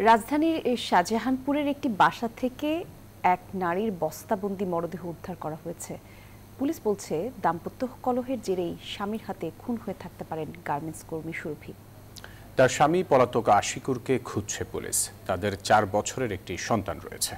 রাজধানীর শাহজাহানপুরের একটি বাসা থেকে এক নারীর বস্তাবন্দি মরদেহ উদ্ধার করা হয়েছে। পুলিশ বলছে দাম্পত্য কলহের জেরেই স্বামীর হাতে খুন হয়ে থাকতে পারেন গার্মেন্টস কর্মী সুরভি। তার স্বামী পলাতক আশিকুরকে খুঁজছে পুলিশ। তাদের 4 বছরের একটি সন্তান রয়েছে।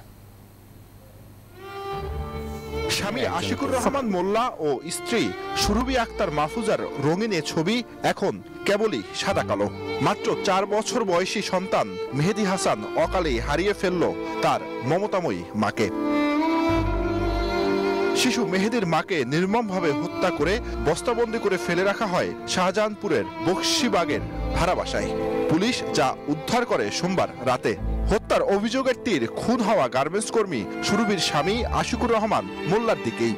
স্বামী আশিকুর রহমান মোল্লা ও স্ত্রী সুরভি আক্তার মাহফুজার রঙিন ছবি এখন কেবলই সাদা কালো। মাত্র 4 বছর বয়সী সন্তান মেহেদি হাসান অকালে হারিয়ে ফেলল তার মমতাময়ী মাকে। শিশু মেহেদির মাকে নির্মমভাবে হত্যা করে বস্তাবন্দি করে ফেলে রাখা হয় শাহজাহানপুরের বকশিবাগের ভাড়া বাসায়। পুলিশ যা উদ্ধার করে সোমবার রাতে। হত্যার অভিযোগের তীর খুন হওয়া গার্মেন্টস কর্মী সুরভির স্বামী আশিকুর রহমান মোল্লার দিকেই।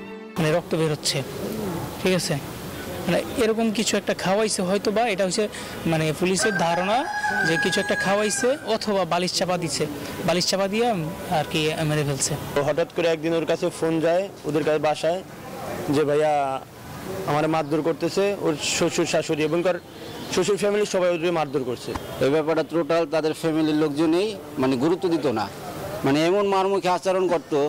রক্ত বের হচ্ছে, ঠিক আছে, এরকম কিছু একটা খাওয়াইছে হয়তো, বা এটা হচ্ছে পুলিশের ধারণা যে কিছু একটা খাওয়াইছে অথবা বালিশ চাপা দিচ্ছে, বালিশ চাপা দিয়ে আর কি মেরে ফেলছে। হঠাৎ করে একদিন ওর কাছে ফোন যায় ওদের কাছে বাসায় যে ভাইয়া আমার মারধর করতেছে, ওর শ্বশুর শাশুড়ি এবং তার শ্বশুর ফ্যামিলি সবাই ওদের মারধর করছে। এই ব্যাপারটা টোটাল তাদের ফ্যামিলির লোকজনই গুরুত্ব দিত না, এমন মারমুখী আচরণ করতো,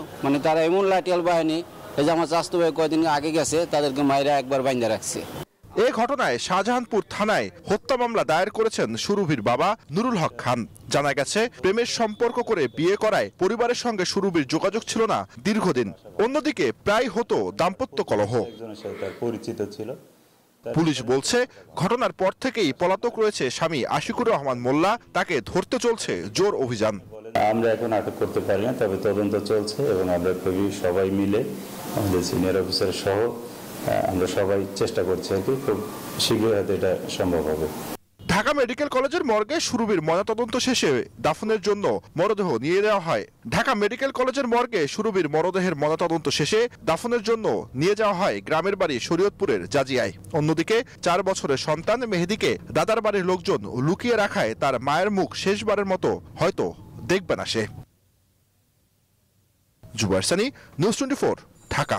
তারা এমন লাঠিয়াল বাহিনী। এই যে আমার চাচাতো ভাই কয়েকদিন আগে গেছে, তাদেরকে মায়েরা একবার বাইন্ধা রাখছে। এ ঘটনায় শাহজাহানপুর থানায় হত্যা মামলা দায়ের করেছেন সুরভির বাবা নুরুল হক খান। জানা গেছে প্রেমের সম্পর্ক করে বিয়ে করায় পরিবারের সঙ্গে সুরভির যোগাযোগ ছিল না দীর্ঘদিন। অন্যদিকে প্রায় হতো দাম্পত্য কলহ। পরিচিত ছিল। পুলিশ বলছে ঘটনার পর থেকেই পলাতক রয়েছে স্বামী আশিকুর রহমান মোল্লা। তাকে ধরতে চলছে জোর অভিযান। আমরা এখন আটক করতে পারি না, তবে তদন্ত চলছে এবং আমরা খুবই সবাই মিলে আমাদের সিনিয়র অফিসার সহ আমরা সবাই চেষ্টা করছি আর কি, খুব শীঘ্রই হয়তো এটা সম্ভব হবে। ঢাকা মেডিকেল কলেজের মর্গে সুরভির ময়নাতদন্ত শেষে দাফনের জন্য মরদেহ নিয়ে যাওয়া হয়। ঢাকা মেডিকেল কলেজের মর্গে সুরভির মরদেহের ময়নাতদন্ত শেষে দাফনের জন্য নিয়ে যাওয়া হয় গ্রামের বাড়ি শরীয়তপুরের জাজিয়ায়। অন্যদিকে 4 বছরের সন্তান মেহেদিকে দাদার বাড়ির লোকজন লুকিয়ে রাখায় তার মায়ের মুখ শেষবারের মতো হয়তো দেখবে না সে। জুবাইর সানি, নিউজ 24, ঢাকা।